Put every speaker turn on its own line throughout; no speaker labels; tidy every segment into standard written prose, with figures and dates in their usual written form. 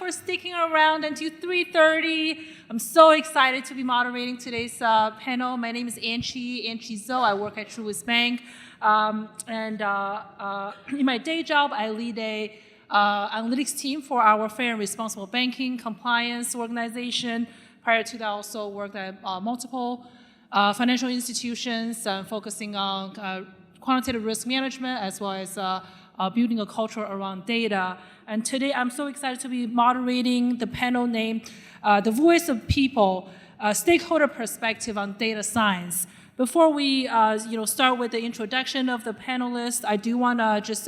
for sticking around until 3:30. I'm so excited to be moderating today's panel. My name is Anqi Zo. I work at Truist Bank. In my day job, I lead a analytics team for our fair and responsible banking compliance organization. Prior to that, I also worked at multiple financial institutions, focusing on quantitative risk management as well as building a culture around data. And today, I'm so excited to be moderating the panel named The Voice of People, Stakeholder Perspective on Data Science. Before we start with the introduction of the panelists, I do want to just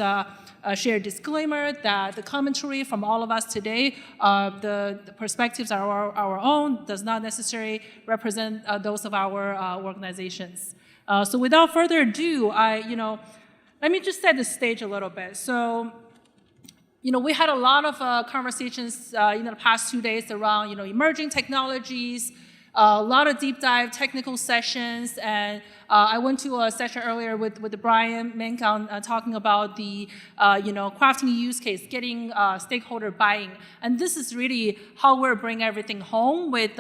share a disclaimer that the commentary from all of us today, the perspectives are our own, does not necessarily represent those of our organizations. So without further ado, let me just set the stage a little bit. So, we had a lot of conversations in the past 2 days around, emerging technologies, a lot of deep dive technical sessions, and I went to a session earlier with Brian Mink on talking about the, crafting a use case, getting stakeholder buy-in, and this is really how we're bringing everything home with,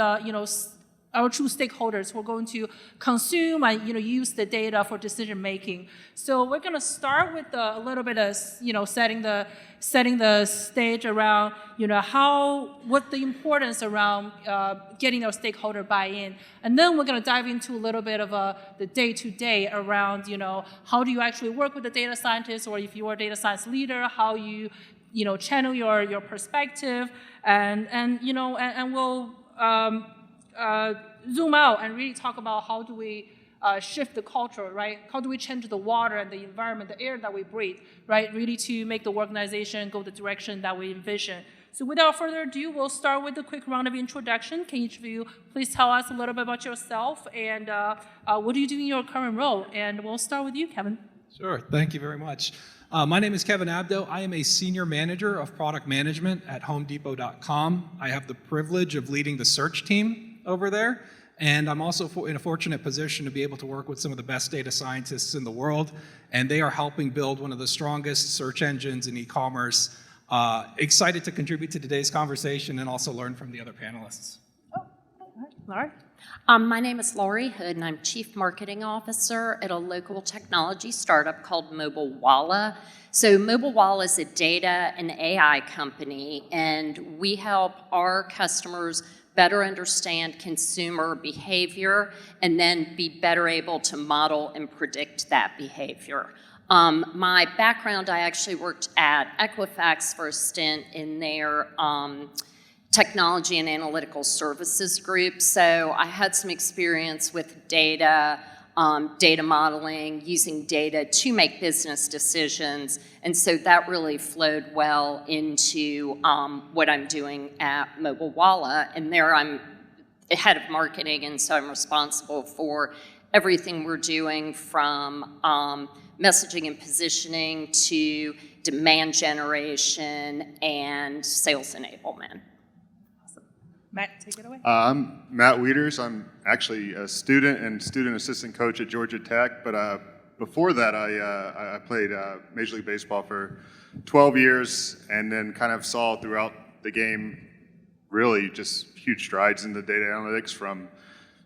our true stakeholders who are going to consume and use the data for decision making. So we're going to start with a little bit of setting the stage around what the importance around getting our stakeholder buy-in, and then we're going to dive into a little bit of the day-to-day around how do you actually work with the data scientist, or if you are a data science leader, how you channel your perspective, and we'll zoom out and really talk about how do we shift the culture, right? How do we change the water and the environment, the air that we breathe, right? Really to make the organization go the direction that we envision. So without further ado, we'll start with a quick round of introduction. Can each of you please tell us a little bit about yourself and what do you do in your current role? And we'll start with you, Kevin.
Sure, thank you very much. My name is Kevin Abdo. I am a senior manager of product management at HomeDepot.com. I have the privilege of leading the search team over there, and I'm also in a fortunate position to be able to work with some of the best data scientists in the world, and they are helping build one of the strongest search engines in e-commerce. Excited to contribute to today's conversation and also learn from the other panelists.
Oh, all right. Laurie?
My name is Laurie Hood, and I'm Chief Marketing Officer at a local technology startup called Mobilewalla. So Mobilewalla is a data and AI company, and we help our customers better understand consumer behavior and then be better able to model and predict that behavior. My background, I actually worked at Equifax for a stint in their technology and analytical services group. So I had some experience with data, data modeling, using data to make business decisions. And so that really flowed well into what I'm doing at Mobilewalla. And there I'm head of marketing, and so I'm responsible for everything we're doing from messaging and positioning to demand generation and sales enablement.
Matt, take it away.
I'm Matt Wieters. I'm actually a student and student assistant coach at Georgia Tech, but before that I played Major League Baseball for 12 years and then kind of saw throughout the game really just huge strides in the data analytics, from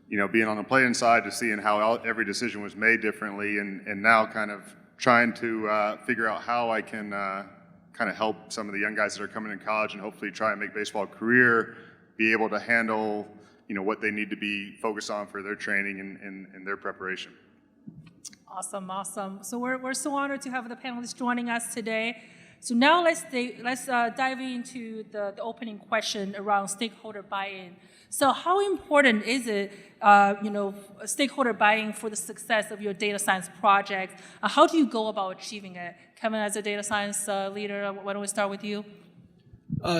being on the playing side to seeing how every decision was made differently, and now kind of trying to figure out how I can kind of help some of the young guys that are coming in college and hopefully try and make baseball a career, be able to handle, what they need to be focused on for their training and their preparation.
Awesome, awesome. So we're so honored to have the panelists joining us today. So now let's dive into the opening question around stakeholder buy-in. So how important is it, stakeholder buy-in for the success of your data science project? How do you go about achieving it? Kevin, as a data science leader, why don't we start with you?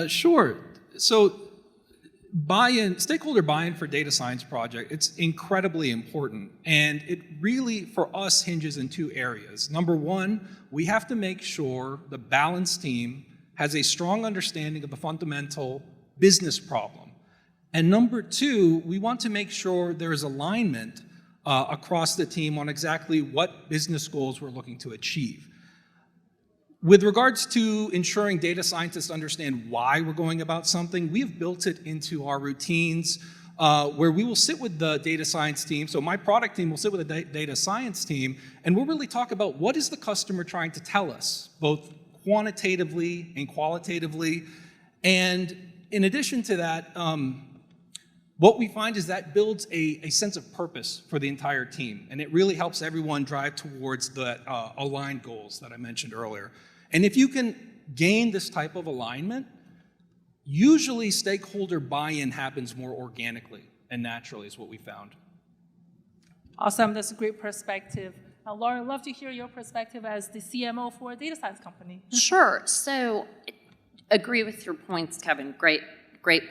Sure. So stakeholder buy-in for data science project, it's incredibly important. And it really, for us, hinges in two areas. Number one, we have to make sure the balanced team has a strong understanding of the fundamental business problem. And number two, we want to make sure there is alignment across the team on exactly what business goals we're looking to achieve. With regards to ensuring data scientists understand why we're going about something, we've built it into our routines where we will sit with the data science team. So my product team will sit with the data science team, and we'll really talk about what is the customer trying to tell us, both quantitatively and qualitatively. And in addition to that, what we find is that builds a sense of purpose for the entire team, and it really helps everyone drive towards the aligned goals that I mentioned earlier. And if you can gain this type of alignment, usually stakeholder buy-in happens more organically and naturally is what we found.
Awesome, that's a great perspective. Now, Laurie, I'd love to hear your perspective as the CMO for a data science company.
Sure, so agree with your points, Kevin, great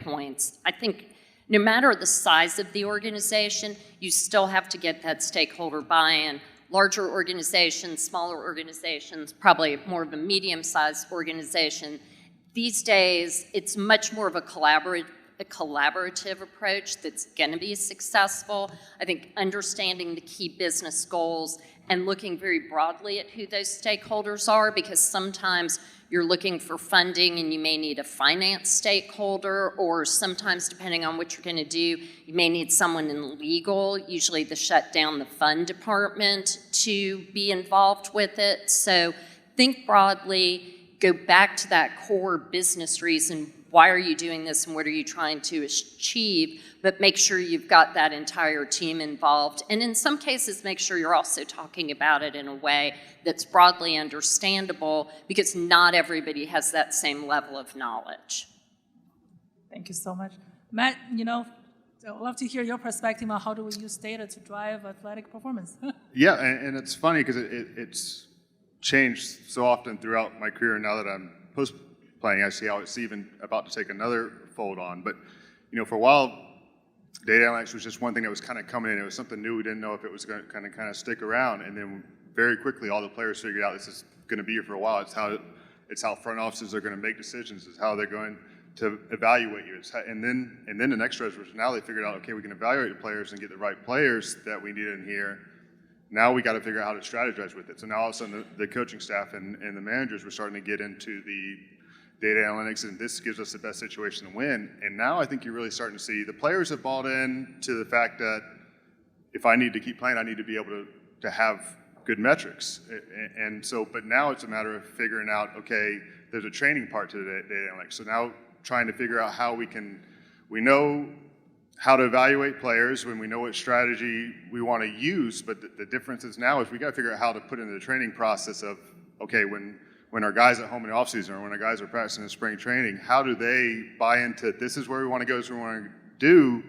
points. I think no matter the size of the organization, you still have to get that stakeholder buy-in. Larger organizations, smaller organizations, probably more of a medium-sized organization. These days, it's much more of a collaborative approach that's going to be successful. I think understanding the key business goals and looking very broadly at who those stakeholders are, because sometimes you're looking for funding and you may need a finance stakeholder, or sometimes, depending on what you're going to do, you may need someone in legal, usually to shut down the fund department, to be involved with it. So think broadly, go back to that core business reason. Why are you doing this and what are you trying to achieve? But make sure you've got that entire team involved. And in some cases, make sure you're also talking about it in a way that's broadly understandable, because not everybody has that same level of knowledge.
Thank you so much. Matt, I'd love to hear your perspective on how do we use data to drive athletic performance.
Yeah, and it's funny because it's changed so often throughout my career. Now that I'm post-playing, I see how it's even about to take another fold on. But, for a while, data analytics was just one thing that was kind of coming in. It was something new. We didn't know if it was going to kind of stick around. And then very quickly, all the players figured out this is going to be here for a while. It's how front offices are going to make decisions. It's how they're going to evaluate you. And then the next resolution, now they figured out, okay, we can evaluate the players and get the right players that we need in here. Now we got to figure out how to strategize with it. So now all of a sudden the coaching staff and the managers were starting to get into the data analytics, and this gives us the best situation to win. And now I think you're really starting to see the players have bought in to the fact that if I need to keep playing, I need to be able to have good metrics. And so, but now it's a matter of figuring out, okay, there's a training part to the data analytics. So now trying to figure out how we know how to evaluate players when we know what strategy we want to use, but the difference is now is we got to figure out how to put into the training process of, okay, when our guys at home in the offseason or when our guys are practicing in spring training, how do they buy into this is where we want to go, this is what we want to do,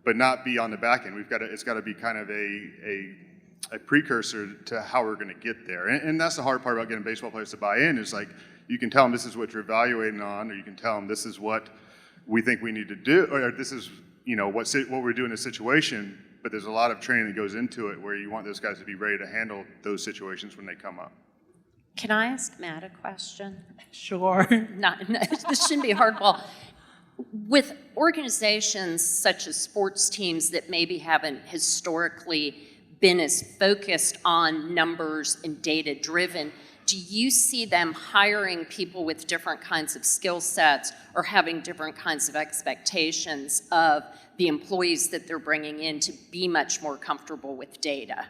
but not be on the back end. It's got to be kind of a precursor to how we're going to get there. And that's the hard part about getting baseball players to buy in is like, you can tell them this is what you're evaluating on, or you can tell them this is what we think we need to do, or this is what we're doing in a situation, but there's a lot of training that goes into it where you want those guys to be ready to handle those situations when they come up.
Can I ask Matt a question?
Sure.
No, this shouldn't be hard. Well, with organizations such as sports teams that maybe haven't historically been as focused on numbers and data-driven, do you see them hiring people with different kinds of skill sets or having different kinds of expectations of the employees that they're bringing in to be much more comfortable with data?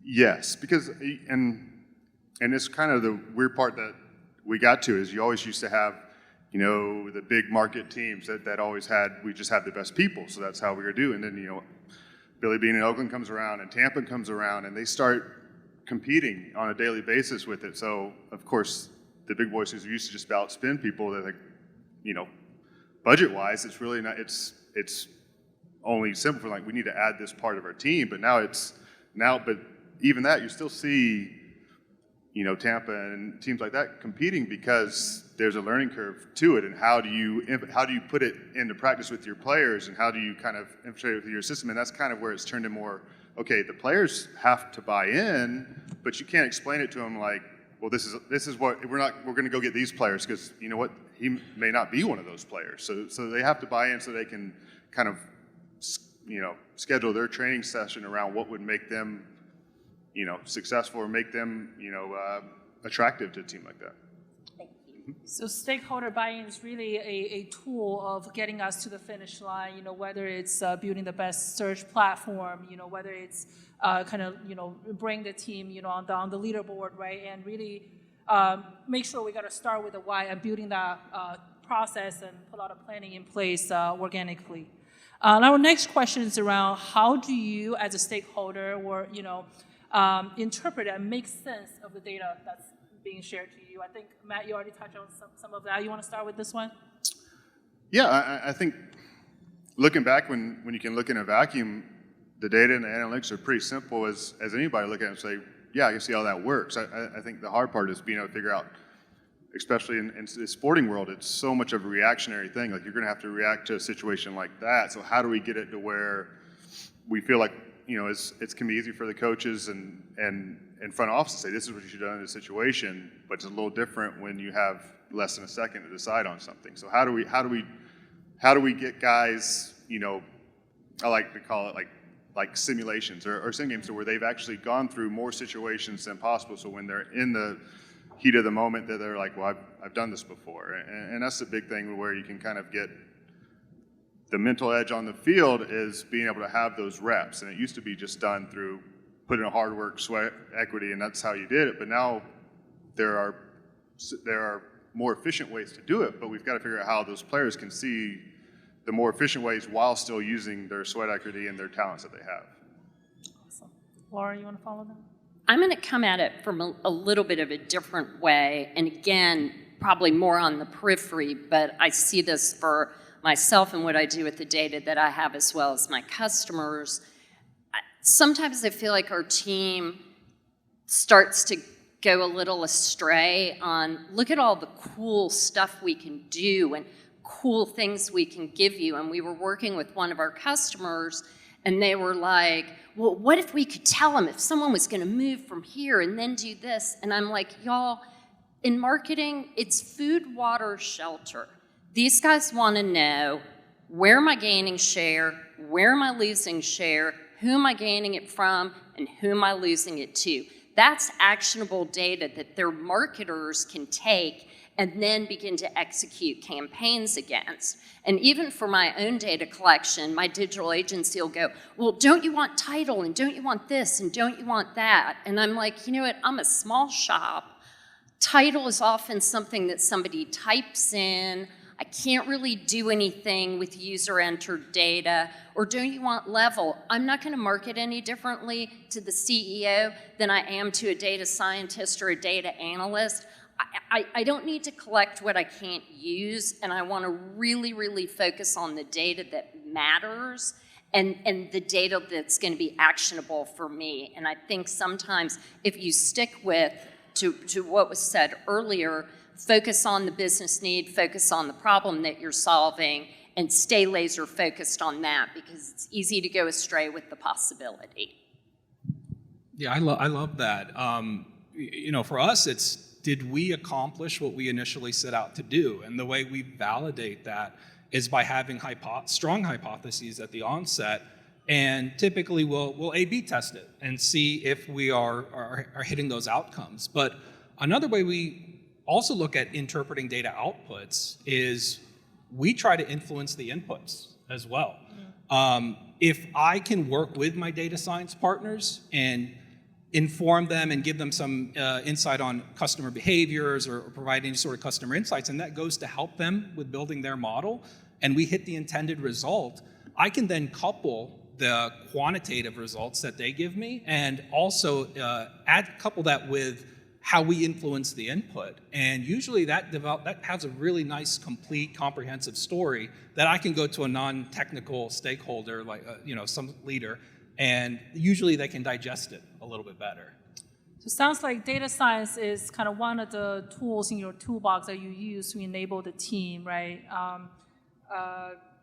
Yes, because, and it's kind of the weird part that we got to is you always used to have, the big market teams that always we just had the best people, so that's how we were doing. And then, Billy Beane in Oakland comes around and Tampa comes around and they start competing on a daily basis with it. So, of course, the big boys who used to just about spin people, they're like, budget-wise, it's really not, it's only simple for we need to add this part of our team, but but even that, you still see, Tampa and teams like that competing because there's a learning curve to it, and how do you put it into practice with your players, and how do you kind of infiltrate it with your system, and that's kind of where it's turned to more, okay, the players have to buy in, but you can't explain it to them like, well, this is what we're going to go get these players because you know what, he may not be one of those players, so they have to buy in so they can kind of schedule their training session around what would make them successful or make them attractive to a team like that.
So stakeholder buy-in is really a tool of getting us to the finish line, whether it's building the best search platform, whether it's bring the team, on the leaderboard, right? And really make sure we got to start with the why and building that process and put a lot of planning in place organically. Now our next question is around how do you as a stakeholder or, interpret and make sense of the data that's being shared to you? I think, Matt, you already touched on some of that. You want to start with this one?
Yeah, I think looking back when you can look in a vacuum, the data and the analytics are pretty simple as anybody look at it and say, yeah, I can see how that works. I think the hard part is being able to figure out, especially in the sporting world, it's so much of a reactionary thing. Like you're going to have to react to a situation like that. So how do we get it to where we feel like, it can be easy for the coaches and front office to say, this is what you should have done in this situation, but it's a little different when you have less than a second to decide on something. So how do we get guys, I like to call it like simulations or sim games where they've actually gone through more situations than possible. So when they're in the heat of the moment, that they're like, well, I've done this before. And that's the big thing where you can kind of get the mental edge on the field is being able to have those reps. And it used to be just done through put in a hard work, sweat equity, and that's how you did it. But now there are more efficient ways to do it, but we've got to figure out how those players can see the more efficient ways while still using their sweat equity and their talents that they have.
Awesome. Laura, you want to follow that?
I'm going to come at it from a little bit of a different way, and again, probably more on the periphery, but I see this for myself and what I do with the data that I have as well as my customers. Sometimes I feel like our team starts to go a little astray on, look at all the cool stuff we can do and cool things we can give you. And we were working with one of our customers, and they were like, well, what if we could tell them if someone was going to move from here and then do this? And I'm like, y'all, in marketing, it's food, water, shelter. These guys want to know, where am I gaining share? Where am I losing share? Who am I gaining it from? And who am I losing it to? That's actionable data that their marketers can take and then begin to execute campaigns against. And even for my own data collection, my digital agency will go, well, don't you want title, and don't you want this, and don't you want that? And I'm like, you know what, I'm a small shop. Title is often something that somebody types in. I can't really do anything with user-entered data. Or don't you want level? I'm not going to market any differently to the CEO than I am to a data scientist or a data analyst. I don't need to collect what I can't use, and I want to really, really focus on the data that matters and the data that's going to be actionable for me. And I think sometimes if you stick with to what was said earlier, focus on the business need, focus on the problem that you're solving, and stay laser focused on that, because it's easy to go astray with the possibility.
Yeah, I love that. For us, it's, did we accomplish what we initially set out to do? And the way we validate that is by having strong hypotheses at the onset, and typically we'll A/B test it and see if we are hitting those outcomes. But another way we also look at interpreting data outputs is we try to influence the inputs as well. If I can work with my data science partners and inform them and give them some insight on customer behaviors or provide any sort of customer insights, and that goes to help them with building their model, and we hit the intended result, I can then couple the quantitative results that they give me and also couple that with how we influence the input. And usually that has a really nice, complete, comprehensive story that I can go to a non-technical stakeholder, like some leader, and usually they can digest it a little bit better.
So it sounds like data science is kind of one of the tools in your toolbox that you use to enable the team, right?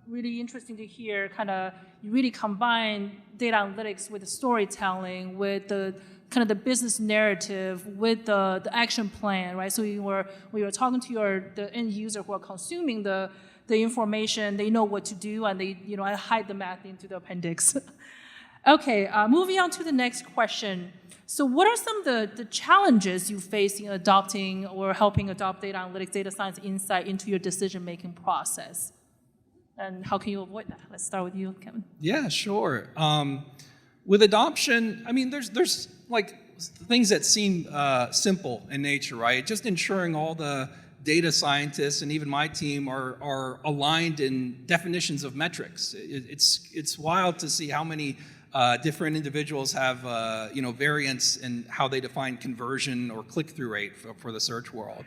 Really interesting to hear, you really combine data analytics with the storytelling, with the kind of the business narrative, with the action plan, right? So we were talking to the end user who are consuming the information, they know what to do, and they hide the math into the appendix. Okay, moving on to the next question. So what are some of the challenges you face in adopting or helping adopt data analytics, data science insight into your decision-making process? And how can you avoid that? Let's start with you, Kevin.
Yeah, sure. With adoption, I mean, there's like things that seem simple in nature, right? Just ensuring all the data scientists and even my team are aligned in definitions of metrics. It's wild to see how many different individuals have variance in how they define conversion or click-through rate for the search world.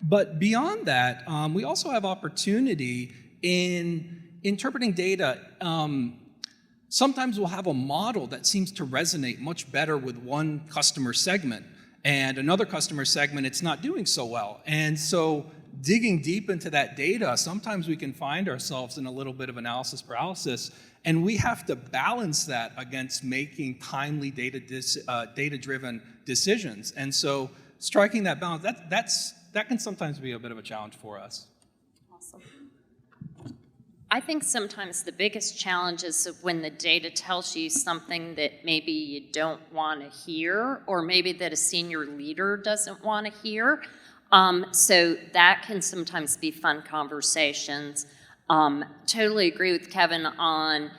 But beyond that, we also have opportunity in interpreting data. Sometimes we'll have a model that seems to resonate much better with one customer segment, and another customer segment it's not doing so well. And so digging deep into that data, sometimes we can find ourselves in a little bit of analysis paralysis, and we have to balance that against making timely data-driven decisions. And so striking that balance, that can sometimes be a bit of a challenge for us.
Awesome. I think sometimes the biggest challenge is when the data tells you something that maybe you don't want to hear, or maybe that a senior leader doesn't want to hear. So that can sometimes be fun conversations. Totally agree with Kevin on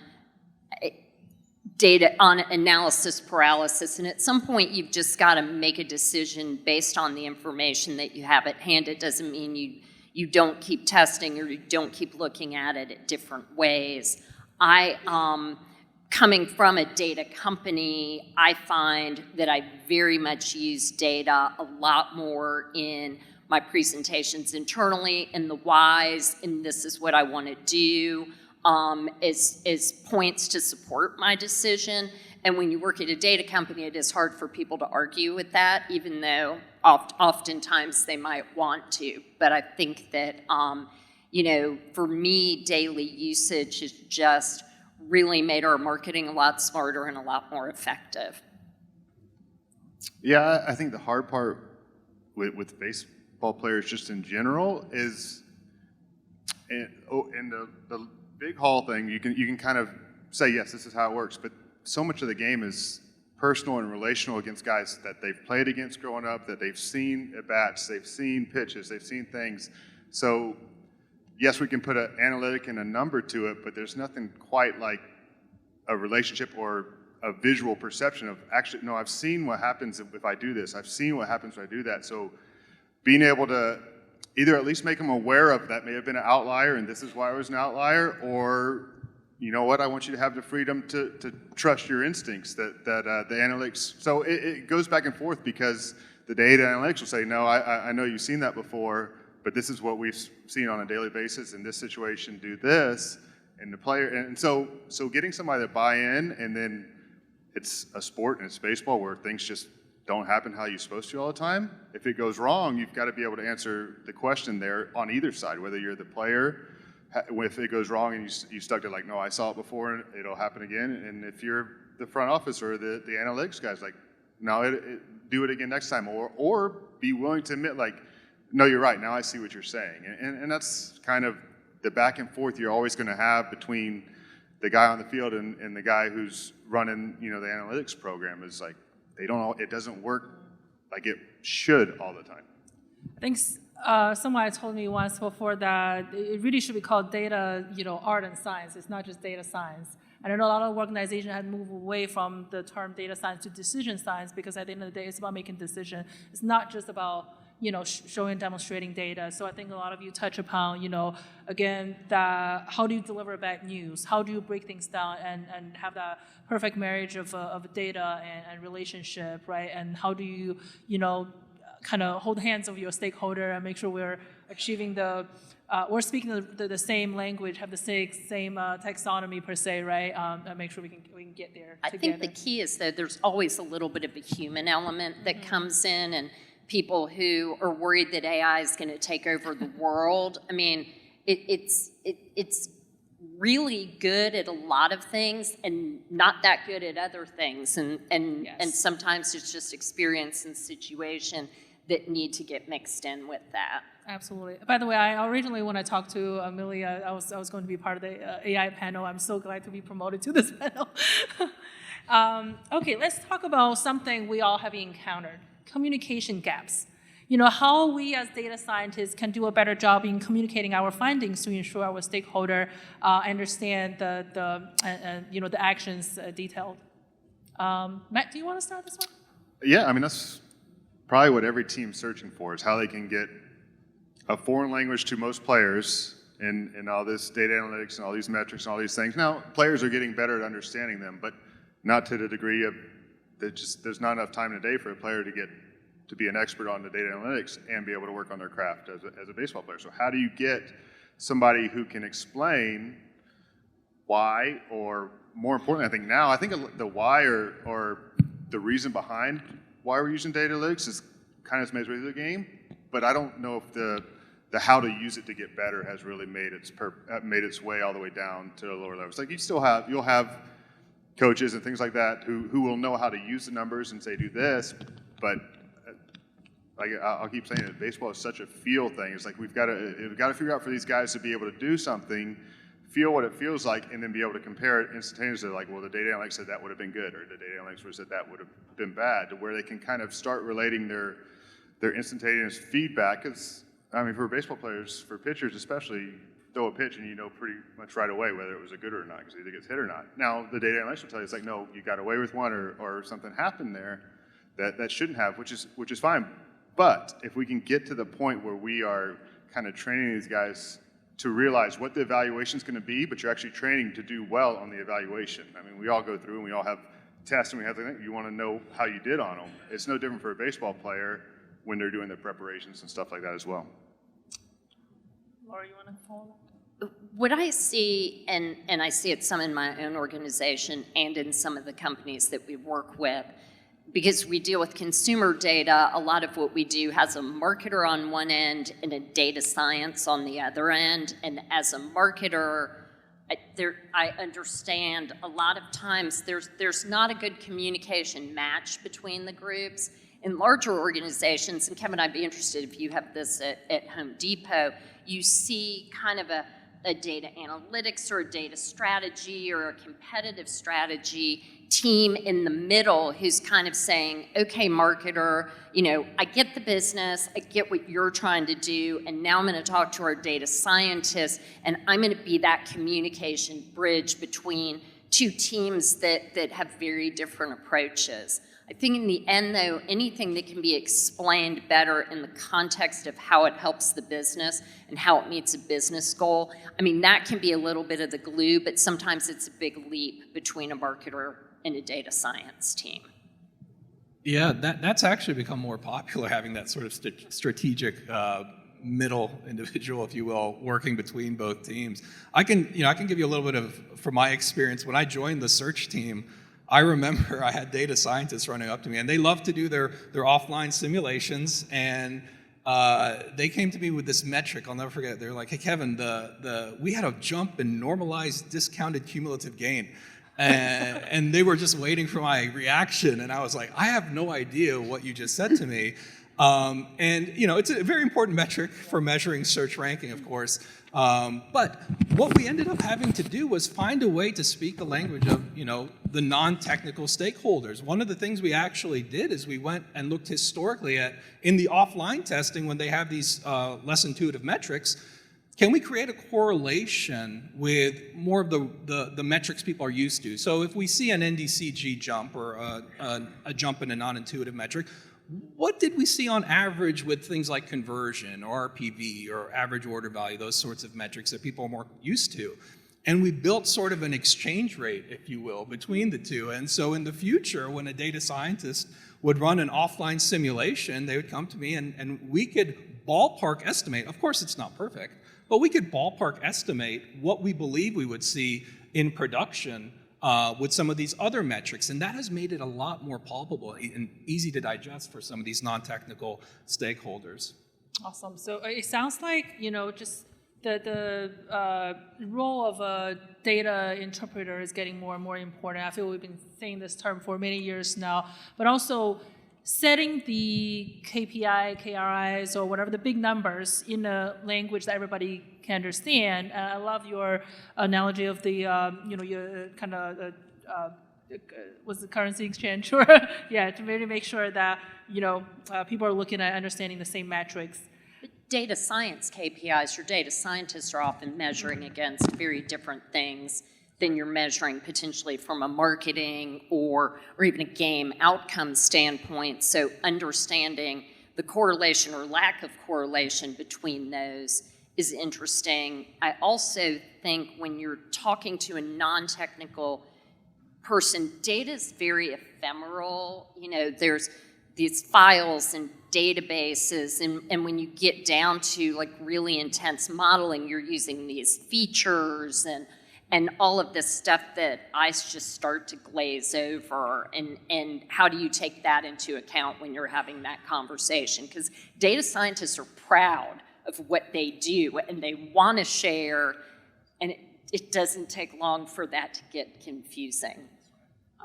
data, on analysis paralysis, and at some point you've just got to make a decision based on the information that you have at hand. It doesn't mean you don't keep testing or you don't keep looking at it at different ways. Coming from a data company, I find that I very much use data a lot more in my presentations internally, and the whys, and this is what I want to do, is points to support my decision. And when you work at a data company, it is hard for people to argue with that, even though oftentimes they might want to. But I think that, for me, daily usage has just really made our marketing a lot smarter and a lot more effective.
Yeah, I think the hard part with baseball players just in general is, in the big haul thing, you can kind of say, yes, this is how it works, but so much of the game is personal and relational against guys that they've played against growing up, that they've seen at bats, they've seen pitches, they've seen things. So yes, we can put an analytic and a number to it, but there's nothing quite like a relationship or a visual perception of, actually, no, I've seen what happens if I do this. I've seen what happens when I do that. So being able to either at least make them aware of that may have been an outlier and this is why I was an outlier, or you know what, I want you to have the freedom to trust your instincts, that the analytics, so it goes back and forth, because the data analytics will say, no, I know you've seen that before, but this is what we've seen on a daily basis, in this situation, do this, and the player, and so getting somebody to buy in, and then it's a sport and it's baseball where things just don't happen how you're supposed to all the time. If it goes wrong, you've got to be able to answer the question there on either side, whether you're the player, if it goes wrong and you stuck to like, no, I saw it before and it'll happen again. And if you're the front office or the analytics guys, like, no, do it again next time. Or be willing to admit, like, no, you're right, now I see what you're saying. And that's kind of the back and forth you're always going to have between the guy on the field and the guy who's running, the analytics program, is like, it doesn't work like it should all the time.
I think someone told me once before that it really should be called data, art and science. It's not just data science. And I know a lot of organizations have moved away from the term data science to decision science, because at the end of the day, it's about making decisions. It's not just about showing, demonstrating data. So I think a lot of you touch upon, again, how do you deliver bad news? How do you break things down and have that perfect marriage of data and relationship, right? And how do you, kind of hold hands of your stakeholder and make sure we're achieving we're speaking the same language, have the same taxonomy per se, right? And make sure we can get there together.
I think the key is that there's always a little bit of a human element that comes in, and people who are worried that AI is going to take over the world. I mean, it's really good at a lot of things and not that good at other things, and sometimes it's just experience and situation that need to get mixed in with that.
Absolutely. By the way, I originally, when I talked to Amelia, I was going to be part of the AI panel. I'm so glad to be promoted to this panel. Okay, let's talk about something we all have encountered, communication gaps. How we as data scientists can do a better job in communicating our findings to ensure our stakeholder understand the actions detailed. Matt, do you want to start this one?
Yeah, I mean, that's probably what every team's searching for, is how they can get a foreign language to most players in all this data analytics and all these metrics and all these things. Now, players are getting better at understanding them, but not to the degree of there's not enough time in a day for a player to be an expert on the data analytics and be able to work on their craft as a baseball player. So how do you get somebody who can explain why, or more importantly, I think the why or the reason behind why we're using data analytics is kind of made its way through the game, but I don't know if the how to use it to get better has really made its way all the way down to the lower levels. Like you'll have coaches and things like that who will know how to use the numbers and say do this, but like I'll keep saying it, baseball is such a feel thing. It's like we've got to figure out for these guys to be able to do something, feel what it feels like, and then be able to compare it instantaneously. Like, well, the data analytics said that would have been good, or the data analytics said that would have been bad, to where they can kind of start relating their instantaneous feedback. Because I mean, for baseball players, for pitchers especially, throw a pitch and you know pretty much right away whether it was a good or not, because either gets hit or not. Now, the data analytics will tell you, it's like, no, you got away with one, or something happened there that shouldn't have, which is fine. But if we can get to the point where we are kind of training these guys to realize what the evaluation is going to be, but you're actually training to do well on the evaluation. I mean, we all go through and we all have tests and we have to think, you want to know how you did on them. It's no different for a baseball player when they're doing their preparations and stuff like that as well.
Laurie, you want to follow up?
What I see, and I see it some in my own organization and in some of the companies that we work with, because we deal with consumer data, a lot of what we do has a marketer on one end and a data science on the other end. And as a marketer, I understand a lot of times there's not a good communication match between the groups. In larger organizations, and Kevin, I'd be interested if you have this at Home Depot, you see kind of a data analytics or a data strategy or a competitive strategy team in the middle who's kind of saying, okay, marketer, I get the business, I get what you're trying to do, and now I'm going to talk to our data scientists, and I'm going to be that communication bridge between two teams that have very different approaches. I think in the end, though, anything that can be explained better in the context of how it helps the business and how it meets a business goal, I mean, that can be a little bit of the glue, but sometimes it's a big leap between a marketer and a data science team.
Yeah, that's actually become more popular, having that sort of strategic middle individual, if you will, working between both teams. I can give you a little bit of, from my experience, when I joined the search team, I remember I had data scientists running up to me, and they love to do their offline simulations, and they came to me with this metric. I'll never forget. They were like, "Hey, Kevin, we had a jump in normalized discounted cumulative gain," and they were just waiting for my reaction, and I was like, "I have no idea what you just said to me." And it's a very important metric for measuring search ranking, of course. But what we ended up having to do was find a way to speak the language of, the non-technical stakeholders. One of the things we actually did is we went and looked historically at, in the offline testing, when they have these less intuitive metrics, can we create a correlation with more of the metrics people are used to? So if we see an NDCG jump or a jump in a non-intuitive metric, what did we see on average with things like conversion or RPV or average order value, those sorts of metrics that people are more used to? And we built sort of an exchange rate, if you will, between the two. And so in the future, when a data scientist would run an offline simulation, they would come to me and we could ballpark estimate. Of course, it's not perfect, but we could ballpark estimate what we believe we would see in production with some of these other metrics, and that has made it a lot more palpable and easy to digest for some of these non-technical stakeholders.
Awesome. So it sounds like, just the role of a data interpreter is getting more and more important. I feel we've been saying this term for many years now, but also setting the KPI, KRIs, or whatever the big numbers in a language that everybody can understand. I love your analogy of the, your kind of was the currency exchange, or yeah, to really make sure that people are looking at understanding the same metrics.
But data science KPIs, your data scientists are often measuring against very different things than you're measuring potentially from a marketing or even a game outcome standpoint. So understanding the correlation or lack of correlation between those is interesting. I also think when you're talking to a non-technical person, data is very ephemeral. There's these files and databases, and when you get down to like really intense modeling, you're using these features and all of this stuff that eyes just start to glaze over. And how do you take that into account when you're having that conversation? Because data scientists are proud of what they do, and they want to share, and it doesn't take long for that to get confusing.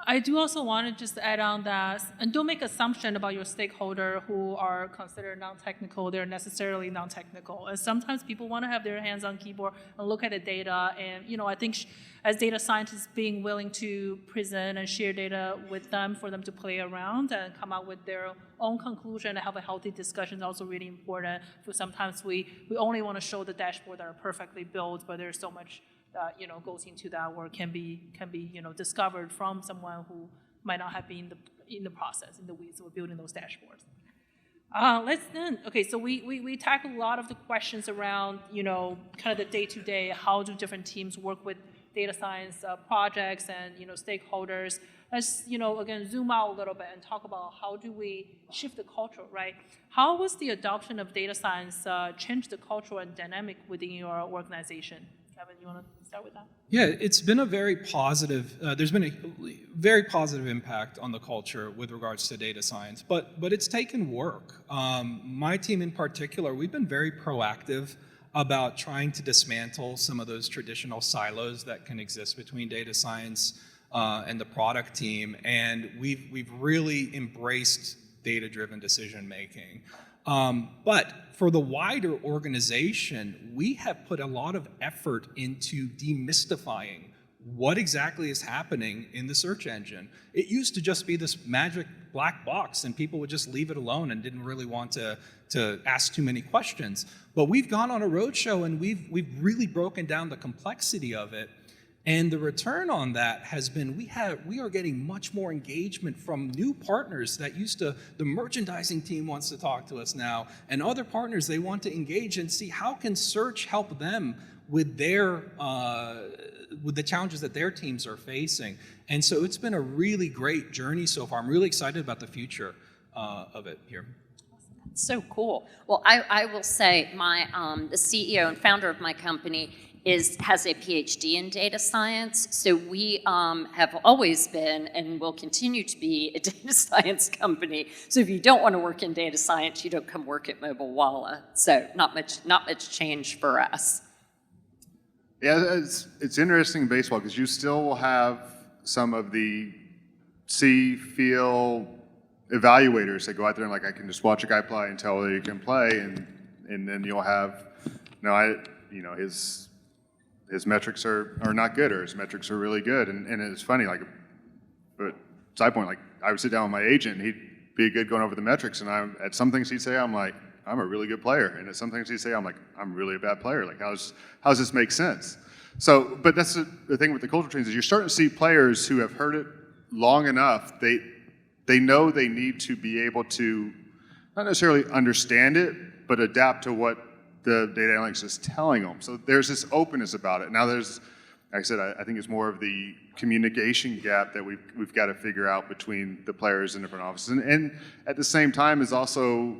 I do also want to just add on that, and don't make assumption about your stakeholder who are considered non-technical. They're necessarily non-technical. And sometimes people want to have their hands on keyboard and look at the data. And I think as data scientists, being willing to present and share data with them for them to play around and come up with their own conclusion and have a healthy discussion is also really important. For sometimes we only want to show the dashboard that are perfectly built, but there's so much that goes into that work can be discovered from someone who might not have been in the process, in the weeds of building those dashboards. So we tackle a lot of the questions around kind of the day-to-day, how do different teams work with data science projects and stakeholders. Let's again zoom out a little bit and talk about how do we shift the culture, right? How was the adoption of data science change the cultural and dynamic within your organization? Kevin, you want to start with that?
Yeah, it's been a very positive, there's been a very positive impact on the culture with regards to data science, but it's taken work. My team in particular, we've been very proactive about trying to dismantle some of those traditional silos that can exist between data science and the product team, and we've really embraced data-driven decision making. But for the wider organization, we have put a lot of effort into demystifying what exactly is happening in the search engine. It used to just be this magic black box, and people would just leave it alone and didn't really want to ask too many questions. But we've gone on a roadshow and we've really broken down the complexity of it. And the return on that has been we are getting much more engagement from new partners that the merchandising team wants to talk to us now, and other partners, they want to engage and see how can search help them with the challenges that their teams are facing. And so it's been a really great journey so far. I'm really excited about the future of it here.
So cool. Well, I will say the CEO and founder of my company has a PhD in data science. So we have always been and will continue to be a data science company. So if you don't want to work in data science, you don't come work at Mobilewalla. So not much change for us.
Yeah, it's interesting in baseball because you still will have some of the see, feel evaluators that go out there and I can just watch a guy play and tell whether he can play, and then you'll have his metrics are not good, or his metrics are really good. And it's funny, but side point, I would sit down with my agent, and he'd be good going over the metrics, and at some things he'd say, I'm like, I'm a really good player. And at some things he'd say, I'm like, I'm really a bad player. How does this make sense? So, but that's the thing with the cultural change is you're starting to see players who have heard it long enough, they know they need to be able to not necessarily understand it, but adapt to what the data analytics is telling them. So there's this openness about it. Now there's, like I said, I think it's more of the communication gap that we've got to figure out between the players in different offices. And at the same time is also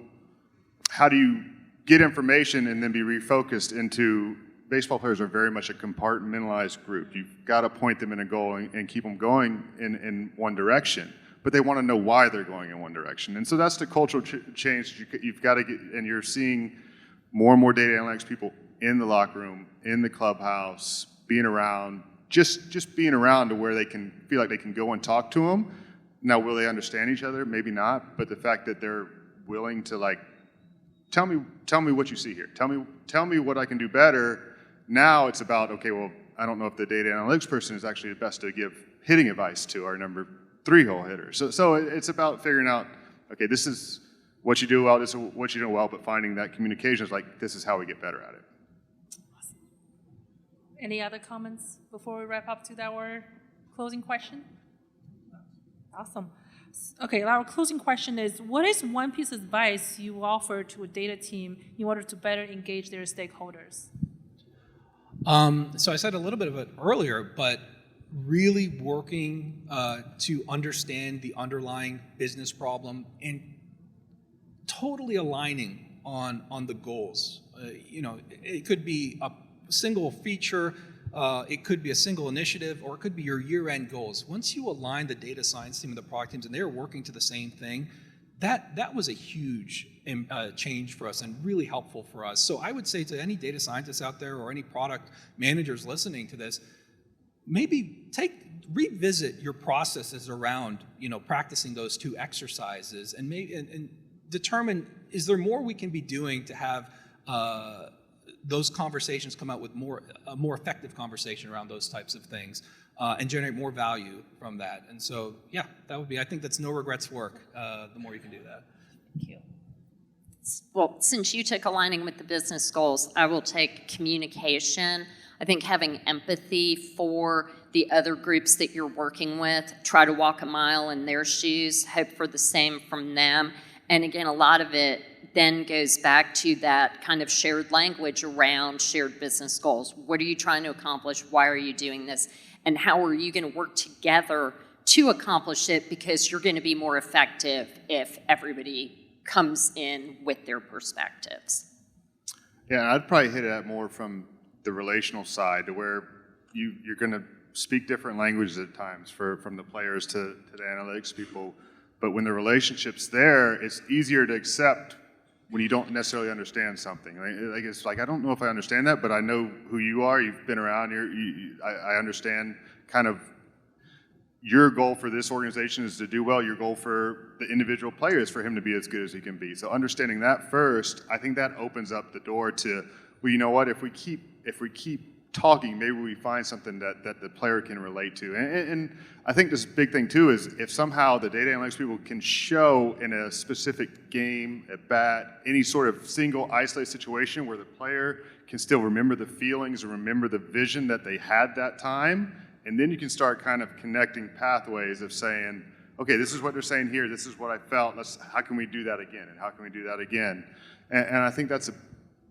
how do you get information and then be refocused into, baseball players are very much a compartmentalized group. You've got to point them in a goal and keep them going in one direction. But they want to know why they're going in one direction. And so that's the cultural change you've got to get, and you're seeing more and more data analytics people in the locker room, in the clubhouse, being around, just being around to where they can feel like they can go and talk to them. Now, will they understand each other? Maybe not, but the fact that they're willing to tell me what you see here. Tell me what I can do better. Now it's about, okay, well, I don't know if the data analytics person is actually the best to give hitting advice to our number 3 hole hitters. So it's about figuring out, okay, this is what you do well, this is what you do well, but finding that communication is like, this is how we get better at it.
Any other comments before we wrap up to our closing question? Awesome. Okay, our closing question is, what is one piece of advice you offer to a data team in order to better engage their stakeholders?
So I said a little bit of it earlier, but really working to understand the underlying business problem and totally aligning on the goals. It could be a single feature, it could be a single initiative, or it could be your year-end goals. Once you align the data science team and the product teams and they're working to the same thing, that was a huge change for us and really helpful for us. So I would say to any data scientists out there or any product managers listening to this, maybe revisit your processes around practicing those 2 exercises and determine, is there more we can be doing to have those conversations come out with a more effective conversation around those types of things and generate more value from that. And so, yeah, that would be, I think that's no regrets work, the more you can do that.
Thank you.
Well, since you took aligning with the business goals, I will take communication. I think having empathy for the other groups that you're working with, try to walk a mile in their shoes, hope for the same from them. And again, a lot of it then goes back to that kind of shared language around shared business goals. What are you trying to accomplish? Why are you doing this? And how are you going to work together to accomplish it? Because you're going to be more effective if everybody comes in with their perspectives.
Yeah, I'd probably hit it more from the relational side, to where you're going to speak different languages at times from the players to the analytics people. But when the relationship's there, it's easier to accept when you don't necessarily understand something. It's like, I don't know if I understand that, but I know who you are. You've been around here. I understand kind of your goal for this organization is to do well. Your goal for the individual player is for him to be as good as he can be. So understanding that first, I think that opens up the door to, well, you know what? If we keep talking, maybe we find something that the player can relate to. And I think this big thing too is if somehow the data analytics people can show in a specific game, at bat, any sort of single isolated situation where the player can still remember the feelings or remember the vision that they had that time, and then you can start kind of connecting pathways of saying, okay, this is what they're saying here, this is what I felt, how can we do that again, and how can we do that again? And I think that's a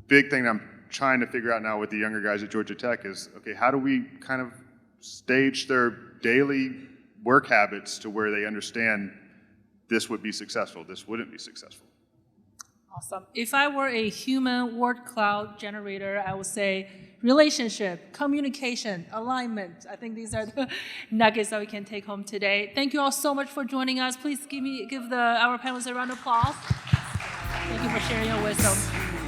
big thing I'm trying to figure out now with the younger guys at Georgia Tech is, okay, how do we kind of stage their daily work habits to where they understand this would be successful, this wouldn't be successful?
Awesome. If I were a human word cloud generator, I would say relationship, communication, alignment. I think these are the nuggets that we can take home today. Thank you all so much for joining us. Please give our panelists a round of applause. Thank you for sharing your wisdom.